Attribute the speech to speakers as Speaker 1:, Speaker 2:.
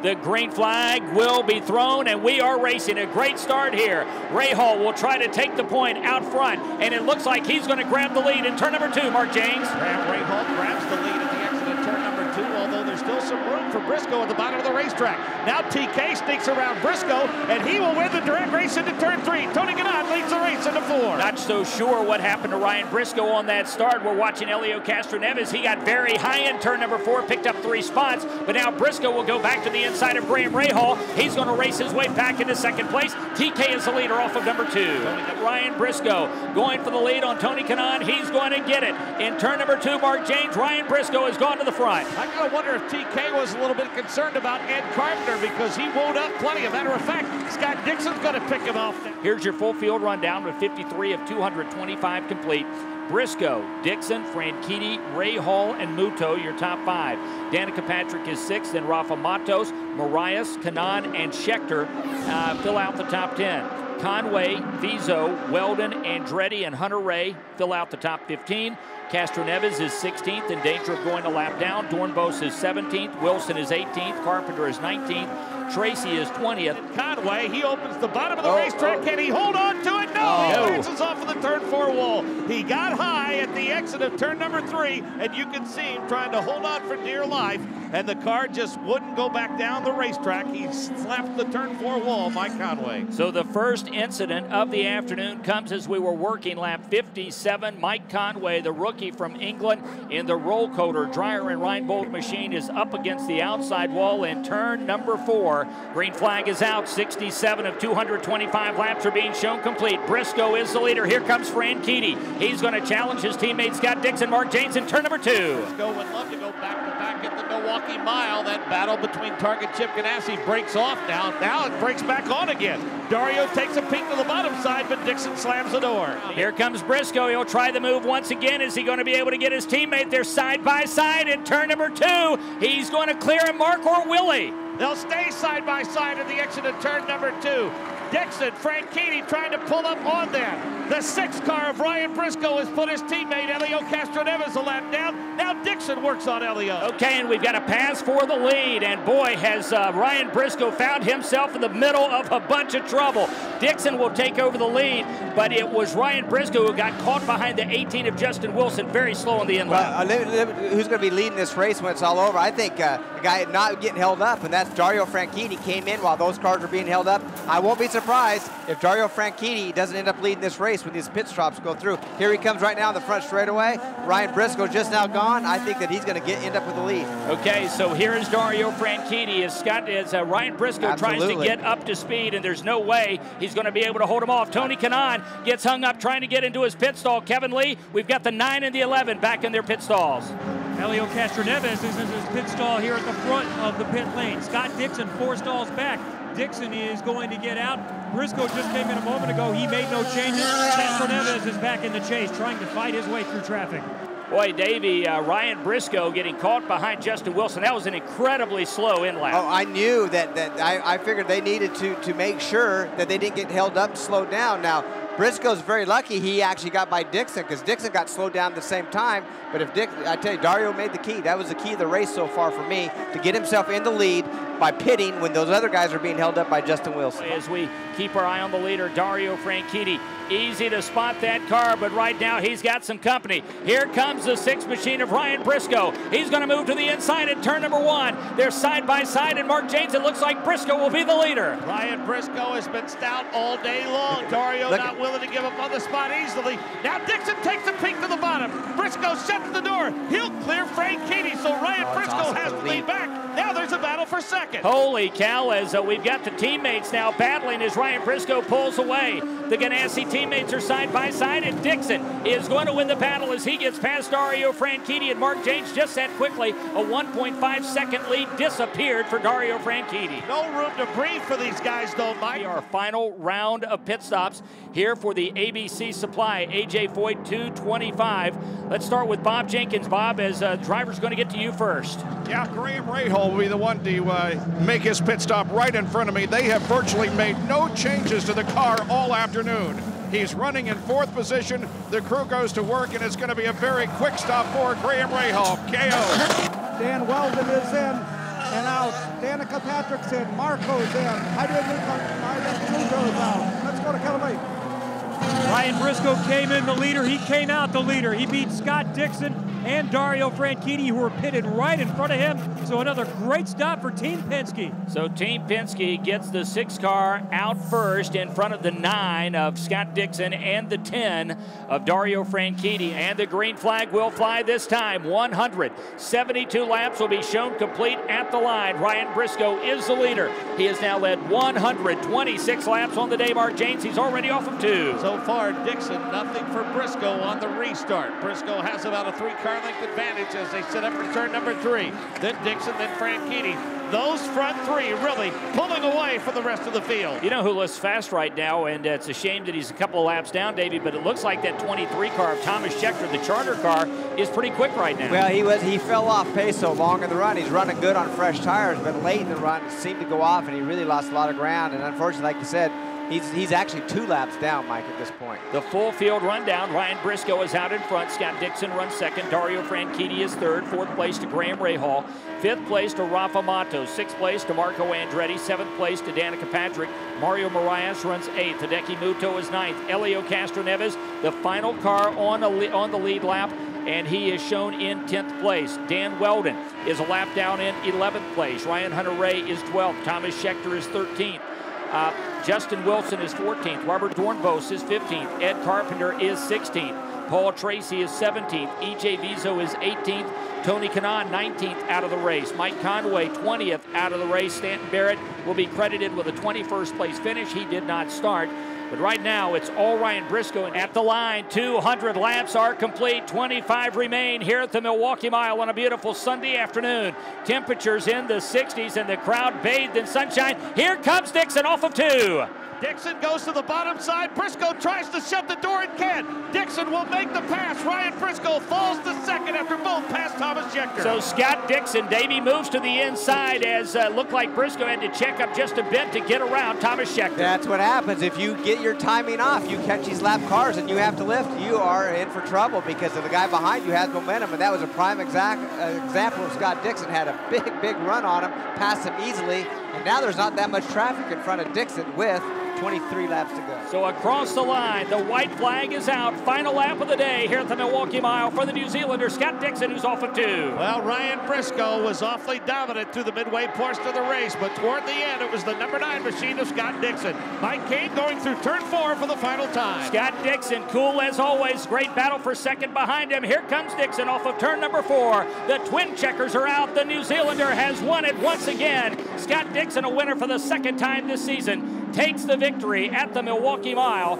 Speaker 1: The green flag will be thrown, and we are racing. A great start here. Rahal will try to take the point out front, and it looks like he's going to grab the lead in turn number 2, Mark James.
Speaker 2: Rahal grabs the lead at the exit of turn number 2, although there's still some room for Briscoe at the bottom of the racetrack. Now TK sneaks around Briscoe, and he will win the direct race into turn 3. Tony Gannat leads the race into 4.
Speaker 1: Not so sure what happened to Ryan Briscoe on that start. We're watching Helio Castroneves. He got very high in turn number 4, picked up 3 spots, but now Briscoe will go back to the inside of Graham Rahal. He's going to race his way back into second place. TK is the leader off of number 2. Ryan Briscoe going for the lead on Tony Kanaan. He's going to get it. In turn number 2, Mark James, Ryan Briscoe has gone to the front.
Speaker 2: I gotta wonder if TK was a little bit concerned about Ed Carpenter because he won't up plenty. As a matter of fact, Scott Dixon's going to pick him off.
Speaker 1: Here's your full field rundown with 53 of 225 complete. Briscoe, Dixon, Franchitti, Rahal, and Muto, your top 5. Danica Patrick is 6th, then Rafa Matos, Marias, Kanaan, and Schechter fill out the top 10. Conway, Vizo, Weldon, Andretti, and Hunter Ray fill out the top 15. Castroneves is 16th, in danger of going a lap down. Dornbos is 17th. Wilson is 18th. Carpenter is 19th. Tracy is 20th.
Speaker 2: Conway, he opens the bottom of the racetrack. Can he hold on to it? No, he bounces off of the turn 4 wall. He got high at the exit of turn number 3, and you can see him trying to hold on for dear life, and the car just wouldn't go back down the racetrack. He slapped the turn 4 wall, Mike Conway.
Speaker 1: So the first incident of the afternoon comes as we were working lap 57. Mike Conway, the rookie from England, in the roll coater Dreyer and Reinbold machine, is up against the outside wall in turn number 4. Green flag is out. 67 of 225 laps are being shown complete. Briscoe is the leader. Here comes Franchitti. He's going to challenge his teammate Scott Dixon, Mark James in turn number 2.
Speaker 2: Briscoe would love to go back at the Milwaukee Mile. That battle between Target Chip Ganassi breaks off now. Now it breaks back on again. Dario takes a peek to the bottom side, but Dixon slams the door.
Speaker 1: Here comes Briscoe. He'll try the move once again. Is he going to be able to get his teammate there side by side in turn number 2? He's going to clear him, Mark, or will he?
Speaker 2: They'll stay side by side at the exit of turn number 2. Dixon, Franchitti trying to pull up on them. The 6th car of Ryan Briscoe has put his teammate Helio Castroneves a lap down. Now Dixon works on Helio.
Speaker 1: Okay, and we've got a pass for the lead. And boy, has Ryan Briscoe found himself in the middle of a bunch of trouble. Dixon will take over the lead, but it was Ryan Briscoe who got caught behind the 18 of Justin Wilson, very slow in the inlet.
Speaker 3: Well, who's going to be leading this race when it's all over? I think the guy not getting held up, and that's Dario Franchitti. Came in while those cars are being held up. I won't be surprised if Dario Franchitti doesn't end up leading this race when these pit stops go through. Here he comes right now in the front straightaway. Ryan Briscoe just now gone. I think that he's going to end up with the lead.
Speaker 1: Okay, so here is Dario Franchitti as Ryan Briscoe tries to get up to speed, and there's no way he's going to be able to hold him off. Tony Kanaan gets hung up trying to get into his pit stall. Kevin Lee, we've got the 9 and the 11 back in their pit stalls.
Speaker 4: Helio Castroneves is in his pit stall here at the front of the pit lane. Scott Dixon 4 stalls back. Dixon is going to get out. Briscoe just came in a moment ago. He made no changes. Castroneves is back in the chase, trying to fight his way through traffic.
Speaker 1: Boy, Davey, Ryan Briscoe getting caught behind Justin Wilson. That was an incredibly slow in-lap.
Speaker 3: Oh, I knew that I figured they needed to make sure that they didn't get held up, slowed down. Now, Briscoe's very lucky he actually got by Dixon, because Dixon got slowed down at the same time. But if I tell you, Dario made the key. That was the key of the race so far for me, to get himself in the lead by pitting when those other guys are being held up by Justin Wilson.
Speaker 1: As we keep our eye on the leader, Dario Franchitti. Easy to spot that car, but right now he's got some company. Here comes the 6 machine of Ryan Briscoe. He's going to move to the inside at turn number 1. They're side by side, and Mark James, it looks like Briscoe will be the leader.
Speaker 2: Ryan Briscoe has been stout all day long. Dario not willing to give up on the spot easily. Now Dixon takes a peek to the bottom. Briscoe shuts the door. He'll clear Franchitti, so Ryan Briscoe has to lead back. Now there's a battle for second.
Speaker 1: Holy cow, as we've got the teammates now battling as Ryan Briscoe pulls away. The Ganassi teammates are side by side, and Dixon is going to win the battle as he gets past Dario Franchitti, and Mark James just that quickly. A 1.5 second lead disappeared for Dario Franchitti.
Speaker 2: No room to breathe for these guys though, Mike.
Speaker 1: Our final round of pit stops here for the ABC Supply AJ Foyt 225. Let's start with Bob Jenkins. Bob, as driver's going to get to you first.
Speaker 5: Yeah, Graham Rahal will be the one to make his pit stop right in front of me. They have virtually made no changes to the car all afternoon. He's running in 4th position. The crew goes to work, and it's going to be a very quick stop for Graham Rahal. KO.
Speaker 6: Dan Weldon is in and out. Danica Patrick's in, Marco's in, Hyder Muto's out. Let's go to Kelly.
Speaker 4: Ryan Briscoe came in the leader. He came out the leader. He beat Scott Dixon and Dario Franchitti, who were pitted right in front of him. So another great stop for Team Penske.
Speaker 1: So Team Penske gets the 6 car out first in front of the 9 of Scott Dixon and the 10 of Dario Franchitti. And the green flag will fly this time. 172 laps will be shown complete at the line. Ryan Briscoe is the leader. He has now led 126 laps on the day. Mark James, he's already off of 2.
Speaker 2: So far, Dixon, nothing for Briscoe on the restart. Briscoe has about a 3-car length advantage as they set up for turn number 3. Then Dixon, then Franchitti. Those front 3 really pulling away from the rest of the field.
Speaker 1: You know who looks fast right now, and it's a shame that he's a couple of laps down, Davey, but it looks like that 23 car of Thomas Schechter, the charter car, is pretty quick right now.
Speaker 3: Well, he fell off pace so long in the run. He's running good on fresh tires, but late in the run it seemed to go off, and he really lost a lot of ground. And unfortunately, like you said, he's actually 2 laps down, Mike, at this point.
Speaker 1: The full field rundown. Ryan Briscoe is out in front. Scott Dixon runs second. Dario Franchitti is third. 4th place to Graham Rahal. 5th place to Rafa Matos. 6th place to Marco Andretti. 7th place to Danica Patrick. Mario Moraes runs 8th. Hideki Muto is 9th. Elio Castroneves, the final car on the lead lap, and he is shown in 10th place. Dan Weldon is a lap down in 11th place. Ryan Hunter-Reay is 12th. Thomas Schechter is 13th. Justin Wilson is 14th. Robert Dornbos is 15th. Ed Carpenter is 16th. Paul Tracy is 17th. E.J. Vizo is 18th. Tony Kanaan, 19th out of the race. Mike Conway, 20th out of the race. Stanton Barrett will be credited with a 21st place finish. He did not start. But right now, it's all Ryan Briscoe at the line. 200 laps are complete. 25 remain here at the Milwaukee Mile on a beautiful Sunday afternoon. Temperatures in the 60s and the crowd bathed in sunshine. Here comes Dixon off of 2.
Speaker 2: Dixon goes to the bottom side. Briscoe tries to shut the door and can't. Dixon will make the pass. Ryan Briscoe falls to second after both pass Thomas Schechter.
Speaker 1: So Scott Dixon, Davey, moves to the inside as looked like Briscoe had to check up just a bit to get around Thomas Schechter.
Speaker 3: That's what happens. If you get your timing off, you catch these lap cars and you have to lift, you are in for trouble because the guy behind you has momentum, and that was a prime example of Scott Dixon. Had a big run on him, passed him easily, and now there's not that much traffic in front of Dixon with 23 laps to go.
Speaker 1: So across the line, the white flag is out. Final lap of the day here at the Milwaukee Mile for the New Zealander, Scott Dixon, who's off of 2.
Speaker 2: Well, Ryan Briscoe was awfully dominant through the midway portion of the race, but toward the end, it was the number 9 machine of Scott Dixon. Mike Kane going through turn 4 for the final time.
Speaker 1: Scott Dixon, cool as always. Great battle for second behind him. Here comes Dixon off of turn number 4. The twin checkers are out. The New Zealander has won it once again. Scott Dixon, a winner for the 2nd time this season, takes the victory at the Milwaukee Mile.